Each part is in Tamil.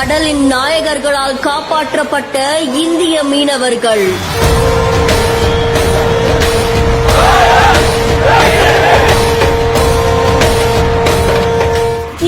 கடலின் நாயகர்களால் காப்பாற்றப்பட்ட இந்திய மீனவர்கள்.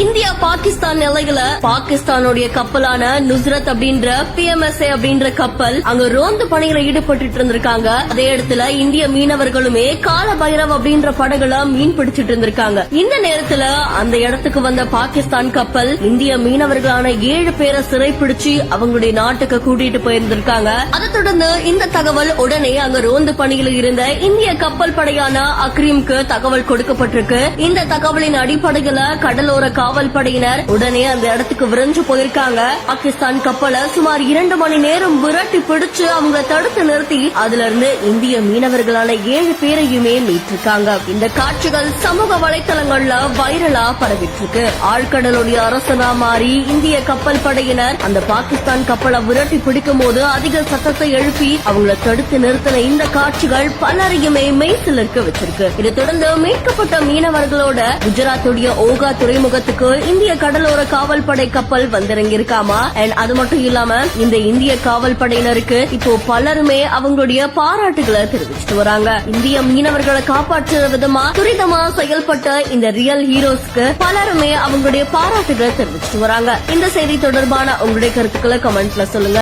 இந்தியா பாகிஸ்தான் எல்லையில பாகிஸ்தானுடைய கப்பலான நுஸ்ரத் அப்படின்ற PMSA அப்படின்ற கப்பல் அங்க ரோந்து பணியில ஈடுபட்டு இருந்திருக்காங்க. அதே இடத்துல இந்திய மீனவர்களுமே கால பைரவ் அப்படின்ற படகுல மீன் பிடிச்சிட்டு இருந்திருக்காங்க. இந்த நேரத்துல அந்த இடத்துக்கு வந்த பாகிஸ்தான் கப்பல் இந்திய மீனவர்களான 7 பேரை சிறைப்பிடிச்சு அவங்களுடைய நாட்டுக்கு கூட்டிட்டு போயிருந்திருக்காங்க. அதை தொடர்ந்து இந்த தகவல் உடனே அங்க ரோந்து பணியில் இருந்த இந்திய கப்பல் படையான அக்ரீம்க்கு தகவல் கொடுக்கப்பட்டிருக்கு. இந்த தகவலின் அடிப்படையில கடலோர காவல் படையினர் உடனே அந்த இடத்துக்கு விரைஞ்சு போயிருக்காங்க. பாகிஸ்தான் கப்பலை சுமார் 2 மணி நேரம் விரட்டி பிடிச்சு அவங்க தடுத்து நிறுத்தி அதுல இருந்து இந்திய மீனவர்களான 7 பேரையுமே மீட்டிருக்காங்க. இந்த காட்சிகள் சமூக வலைதளங்கள்ல வைரலா பரவிட்டு இருக்கு. ஆழ்கடலுடைய அரசனா மாறி இந்திய கப்பல் படையினர் அந்த பாகிஸ்தான் கப்பலை விரட்டி பிடிக்கும் போது அதிக சத்தத்தை எழுப்பி அவங்களை தடுத்து நிறுத்தின இந்த காட்சிகள் பலரையுமே மெய்சிலிருக்க வச்சிருக்கு. இதை தொடர்ந்து மீட்கப்பட்ட மீனவர்களோட குஜராத்துடைய ஓகா துறைமுகத்துக்கு இந்திய கடலோர காவல் படை கப்பல் வந்திறங்கியிருக்காமா. அது மட்டும் இல்லாம இந்த இந்திய காவல் படையினருக்கு இப்போ பலருமே அவங்களுடைய பாராட்டுகளை தெரிவிச்சுட்டு வராங்க. இந்திய மீனவர்களை காப்பாற்றுற விதமா துரிதமா செயல்பட்ட இந்த ரியல் ஹீரோஸ்க்கு பலருமே அவங்களுடைய பாராட்டுகளை தெரிவிச்சுட்டு வராங்க. இந்த செய்தி தொடர்பான உங்களுடைய கருத்துக்களை கமெண்ட்ல சொல்லுங்க.